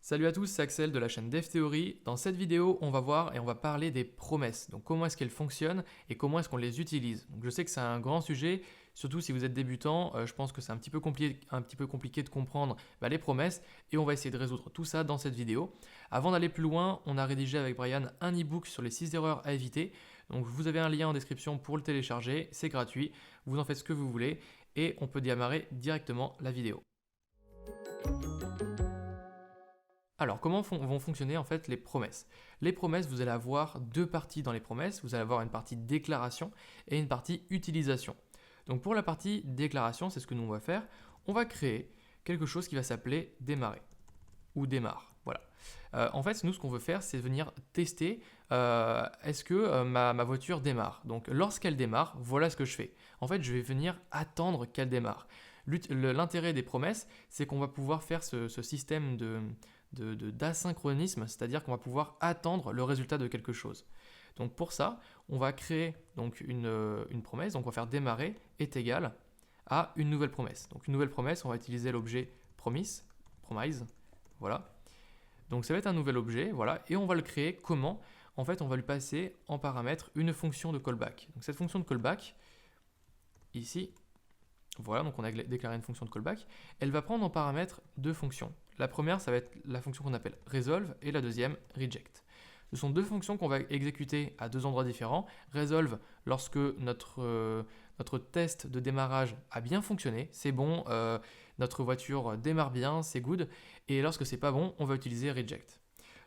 Salut à tous, c'est Axel de la chaîne DevTheory. Dans cette vidéo, on va voir et on va parler des promesses. Donc comment est-ce qu'elles fonctionnent et comment est-ce qu'on les utilise. Donc je sais que c'est un grand sujet, surtout si vous êtes débutant. Je pense que c'est un petit peu compliqué de comprendre les promesses et on va essayer de résoudre tout ça dans cette vidéo. Avant d'aller plus loin, on a rédigé avec Brian un e-book sur les 6 erreurs à éviter. Donc vous avez un lien en description pour le télécharger, c'est gratuit, vous en faites ce que vous voulez et on peut démarrer directement la vidéo. Alors, comment vont fonctionner en fait les promesses? Les promesses, vous allez avoir deux parties dans les promesses. Vous allez avoir une partie déclaration et une partie utilisation. Donc pour la partie déclaration, c'est ce que nous on va faire. On va créer quelque chose qui va s'appeler démarrer ou démarre. Voilà. En fait, nous, ce qu'on veut faire, c'est venir tester est-ce que ma voiture démarre. Donc lorsqu'elle démarre, voilà ce que je fais. En fait, je vais venir attendre qu'elle démarre. L'intérêt des promesses, c'est qu'on va pouvoir faire ce système d'asynchronisme, c'est-à-dire qu'on va pouvoir attendre le résultat de quelque chose. Donc pour ça, on va créer donc une promesse, donc on va faire démarrer est égal à une nouvelle promesse. Donc une nouvelle promesse, on va utiliser l'objet promise, voilà. Donc ça va être un nouvel objet, voilà, et on va le créer comment? En fait, on va lui passer en paramètre une fonction de callback. Donc cette fonction de callback, ici, voilà, donc on a déclaré une fonction de callback, elle va prendre en paramètre deux fonctions. La première, ça va être la fonction qu'on appelle resolve et la deuxième, reject. Ce sont deux fonctions qu'on va exécuter à deux endroits différents. Resolve lorsque notre test de démarrage a bien fonctionné, c'est bon, notre voiture démarre bien, c'est good. Et lorsque c'est pas bon, on va utiliser reject.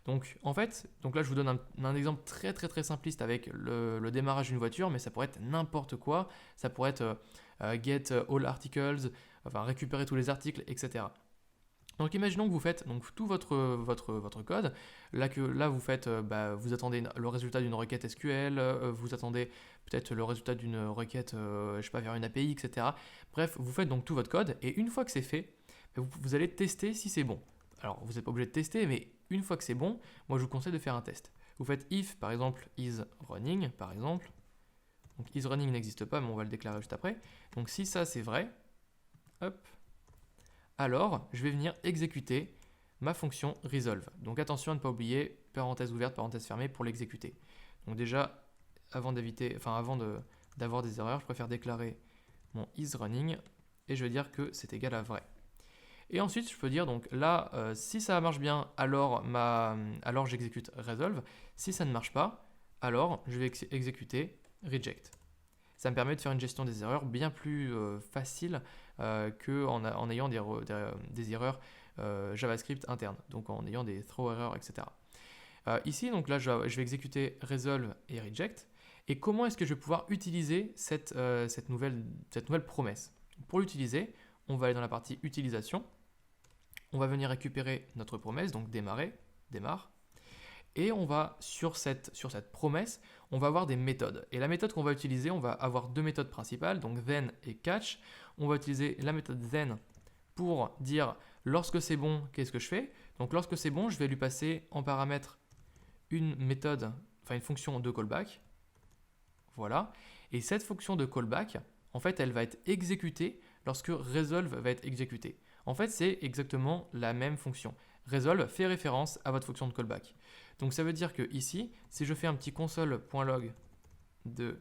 Donc en fait, donc là je vous donne un exemple très simpliste avec le démarrage d'une voiture, mais ça pourrait être n'importe quoi. Ça pourrait être get all articles, enfin récupérer tous les articles, etc. Donc imaginons que vous faites donc, tout votre code, là vous faites, vous attendez le résultat d'une requête SQL, vous attendez peut-être le résultat d'une requête, je sais pas, vers une API, etc. Bref, vous faites donc tout votre code et une fois que c'est fait, vous allez tester si c'est bon. Alors vous n'êtes pas obligé de tester, mais une fois que c'est bon, moi je vous conseille de faire un test. Vous faites if par exemple is running par exemple. Donc is running n'existe pas, mais on va le déclarer juste après. Donc si ça c'est vrai, hop, alors je vais venir exécuter ma fonction resolve. Donc attention à ne pas oublier parenthèse ouverte, parenthèse fermée pour l'exécuter. Donc déjà, avant d'avoir des erreurs, je préfère déclarer mon isRunning et je vais dire que c'est égal à vrai. Et ensuite, je peux dire donc là, si ça marche bien, alors j'exécute resolve. Si ça ne marche pas, alors je vais exécuter reject. Ça me permet de faire une gestion des erreurs bien plus facile qu'en ayant des erreurs JavaScript internes, donc en ayant des throw errors, etc. Ici, donc là, je vais exécuter resolve et reject. Et comment est-ce que je vais pouvoir utiliser cette nouvelle promesse? Pour l'utiliser, on va aller dans la partie utilisation. On va venir récupérer notre promesse, donc démarrer, démarre. Et on va, sur cette promesse, on va avoir des méthodes. Et la méthode qu'on va utiliser, on va avoir deux méthodes principales, donc then et catch. On va utiliser la méthode then pour dire lorsque c'est bon, qu'est-ce que je fais? Donc lorsque c'est bon, je vais lui passer en paramètre une méthode, enfin une fonction de callback. Voilà. Et cette fonction de callback, en fait, elle va être exécutée lorsque resolve va être exécuté. En fait, c'est exactement la même fonction. Resolve fait référence à votre fonction de callback. Donc ça veut dire que ici, si je fais un petit console.log de,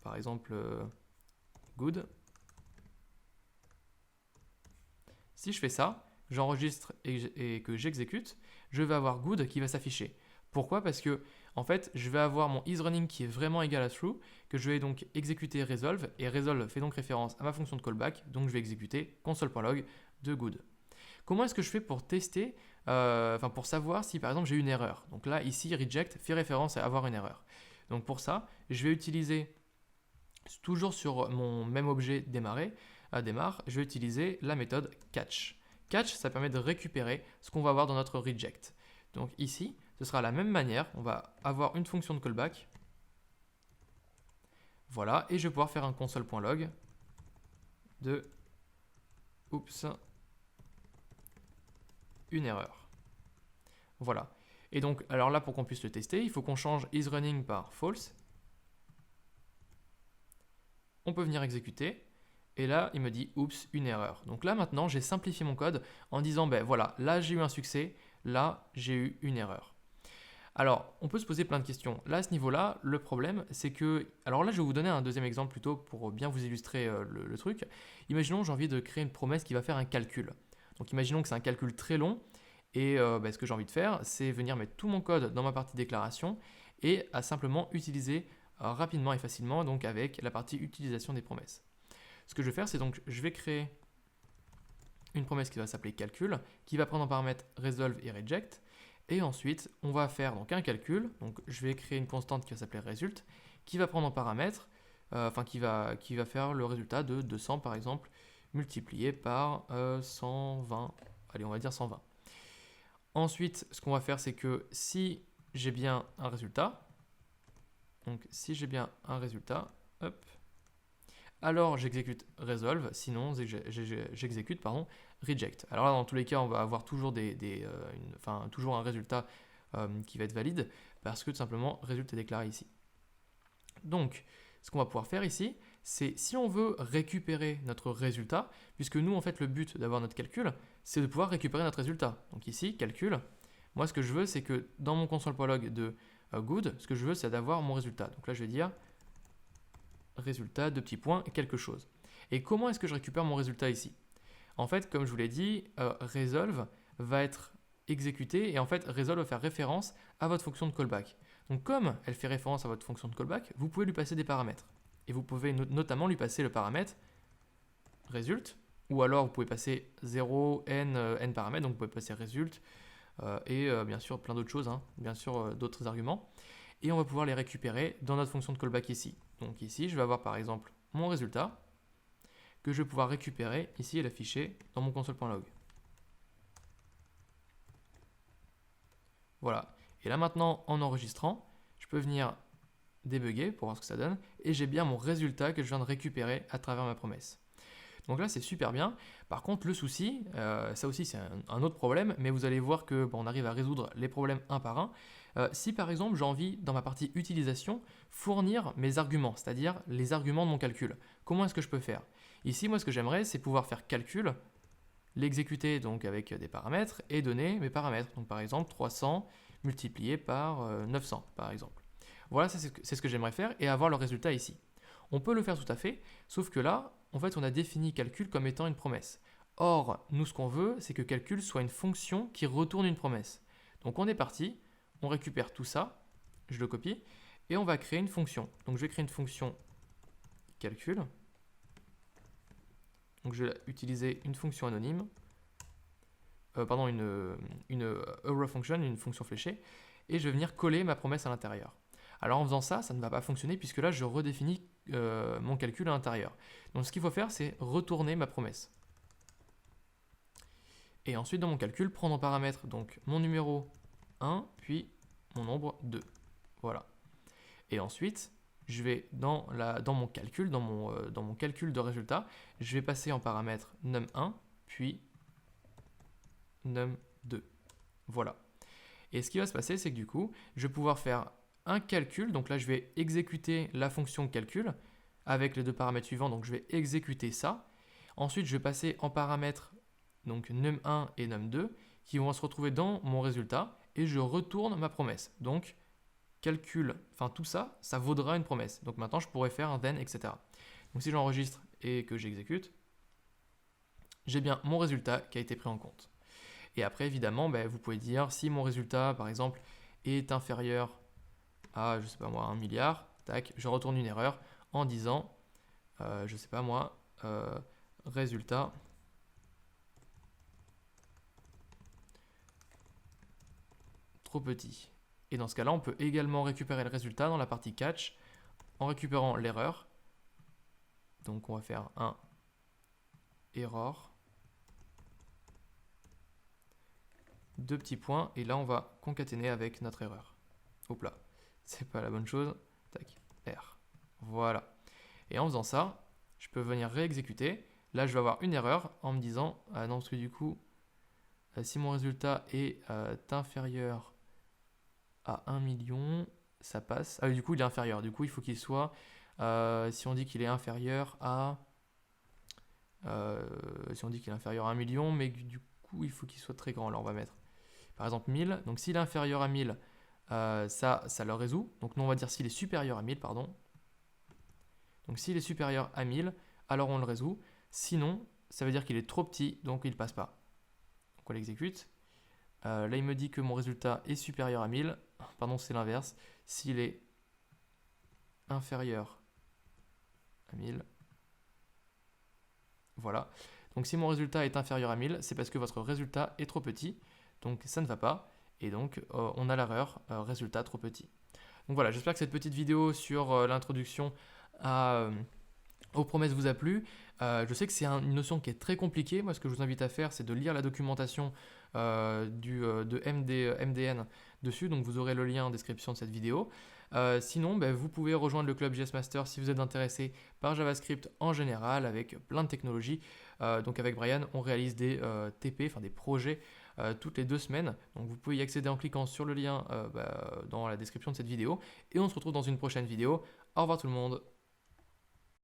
par exemple, good, si je fais ça, j'enregistre et que j'exécute, je vais avoir good qui va s'afficher. Pourquoi? Parce que en fait, je vais avoir mon isRunning qui est vraiment égal à true, que je vais donc exécuter resolve, et resolve fait donc référence à ma fonction de callback, donc je vais exécuter console.log de good. Comment est-ce que je fais pour tester, pour savoir si par exemple j'ai une erreur? Donc là, ici, reject fait référence à avoir une erreur. Donc pour ça, je vais utiliser, toujours sur mon même objet démarrer, démarre, je vais utiliser la méthode catch. Catch, ça permet de récupérer ce qu'on va avoir dans notre reject. Donc ici, ce sera la même manière, on va avoir une fonction de callback. Voilà, et je vais pouvoir faire un console.log de oups, une erreur. Voilà. Et donc, alors là, pour qu'on puisse le tester, il faut qu'on change isRunning par false. On peut venir exécuter. Et là, il me dit, oups, une erreur. Donc là, maintenant, j'ai simplifié mon code en disant, ben voilà, là, j'ai eu un succès, là, j'ai eu une erreur. Alors, on peut se poser plein de questions. Là, à ce niveau-là, le problème, c'est que... Alors là, je vais vous donner un deuxième exemple plutôt pour bien vous illustrer le truc. Imaginons, j'ai envie de créer une promesse qui va faire un calcul. Donc, imaginons que c'est un calcul très long. Et ce que j'ai envie de faire, c'est venir mettre tout mon code dans ma partie déclaration et à simplement utiliser rapidement et facilement donc avec la partie utilisation des promesses. Ce que je vais faire, c'est donc je vais créer une promesse qui va s'appeler calcul, qui va prendre en paramètres resolve et reject. Et ensuite, on va faire donc un calcul. Donc, je vais créer une constante qui va s'appeler result, qui va prendre en paramètres, qui va faire le résultat de 200 par exemple, multiplié par 120. Allez, on va dire 120. Ensuite, ce qu'on va faire, c'est que si j'ai bien un résultat, hop, alors j'exécute resolve, sinon j'exécute reject. Alors là, dans tous les cas, on va avoir toujours toujours un résultat qui va être valide parce que tout simplement, résultat est déclaré ici. Donc, ce qu'on va pouvoir faire ici, c'est si on veut récupérer notre résultat, puisque nous, en fait, le but d'avoir notre calcul, c'est de pouvoir récupérer notre résultat. Donc ici, calcul, moi, ce que je veux, c'est que dans mon console.log de good, ce que je veux, c'est d'avoir mon résultat. Donc là, je vais dire résultat, deux petits points, quelque chose. Et comment est-ce que je récupère mon résultat ici? En fait, comme je vous l'ai dit, resolve va être exécuté et en fait, resolve va faire référence à votre fonction de callback. Donc comme elle fait référence à votre fonction de callback, vous pouvez lui passer des paramètres. Et vous pouvez notamment lui passer le paramètre result, ou alors vous pouvez passer 0, n paramètres, donc vous pouvez passer result, et bien sûr plein d'autres choses, hein, bien sûr d'autres arguments. Et on va pouvoir les récupérer dans notre fonction de callback ici. Donc ici, je vais avoir par exemple mon résultat, que je vais pouvoir récupérer ici et l'afficher dans mon console.log. Voilà. Et là maintenant, en enregistrant, je peux venir débugger pour voir ce que ça donne, et j'ai bien mon résultat que je viens de récupérer à travers ma promesse. Donc là, c'est super bien. Par contre, le souci, ça aussi c'est un autre problème, mais vous allez voir que on arrive à résoudre les problèmes un par un. Si par exemple, j'ai envie, dans ma partie utilisation, fournir mes arguments, c'est-à-dire les arguments de mon calcul, comment est-ce que je peux faire? Ici, moi, ce que j'aimerais, c'est pouvoir faire calcul, l'exécuter donc avec des paramètres et donner mes paramètres. Donc par exemple, 300 multiplié par 900, par exemple. Voilà, c'est ce que j'aimerais faire et avoir le résultat ici. On peut le faire tout à fait, sauf que là, en fait, on a défini calcul comme étant une promesse. Or, nous, ce qu'on veut, c'est que calcul soit une fonction qui retourne une promesse. Donc on est parti, on récupère tout ça, je le copie, et on va créer une fonction. Donc je vais créer une fonction calcul. Donc je vais utiliser une fonction anonyme, une arrow function, une fonction fléchée, et je vais venir coller ma promesse à l'intérieur. Alors en faisant ça, ça ne va pas fonctionner puisque là je redéfinis mon calcul à l'intérieur. Donc ce qu'il faut faire, c'est retourner ma promesse. Et ensuite dans mon calcul, prendre en paramètre donc mon numéro 1, puis mon nombre 2. Voilà. Et ensuite, je vais dans mon calcul de résultat, je vais passer en paramètre num1, puis num2. Voilà. Et ce qui va se passer, c'est que du coup, je vais pouvoir faire un calcul. Donc là, je vais exécuter la fonction calcul avec les deux paramètres suivants. Donc je vais exécuter ça. Ensuite, je vais passer en paramètres donc num1 et num2 qui vont se retrouver dans mon résultat et je retourne ma promesse. Donc calcul, enfin tout ça, ça vaudra une promesse. Donc maintenant, je pourrais faire un then, etc. Donc si j'enregistre et que j'exécute, j'ai bien mon résultat qui a été pris en compte. Et après, évidemment, vous pouvez dire si mon résultat, par exemple, est inférieur à, je sais pas moi, 1 milliard, tac, je retourne une erreur en disant, je sais pas moi, résultat trop petit. Et dans ce cas-là, on peut également récupérer le résultat dans la partie catch en récupérant l'erreur. Donc on va faire un error, deux petits points, et là on va concaténer avec notre erreur. Hop là, c'est pas la bonne chose. Tac, R. Voilà. Et en faisant ça, je peux venir réexécuter. Là, je vais avoir une erreur en me disant, ah non, parce que du coup, si mon résultat est inférieur à 1 million, ça passe. Ah, du coup, il est inférieur. Du coup, il faut qu'il soit, si on dit qu'il est inférieur à Si on dit qu'il est inférieur à 1 million, mais du coup, il faut qu'il soit très grand. Là, on va mettre, par exemple, 1000. Donc, s'il est inférieur à 1000, ça le résout. Donc, nous, on va dire s'il est supérieur à 1000, pardon. Donc, s'il est supérieur à 1000, alors on le résout. Sinon, ça veut dire qu'il est trop petit, donc il ne passe pas. Donc, on l'exécute. Là, il me dit que mon résultat est supérieur à 1000. Pardon, c'est l'inverse. S'il est inférieur à 1000, voilà. Donc si mon résultat est inférieur à 1000, c'est parce que votre résultat est trop petit. Donc ça ne va pas. Et donc on a l'erreur résultat trop petit. Donc voilà, j'espère que cette petite vidéo sur l'introduction aux promesses vous a plu. Je sais que c'est une notion qui est très compliquée. Moi, ce que je vous invite à faire, c'est de lire la documentation de MDN dessus. Donc vous aurez le lien en description de cette vidéo. Sinon, vous pouvez rejoindre le club JS Master si vous êtes intéressé par JavaScript en général, avec plein de technologies. Donc avec Brian, on réalise des TP, enfin des projets toutes les 2 semaines. Donc vous pouvez y accéder en cliquant sur le lien dans la description de cette vidéo. Et on se retrouve dans une prochaine vidéo. Au revoir tout le monde.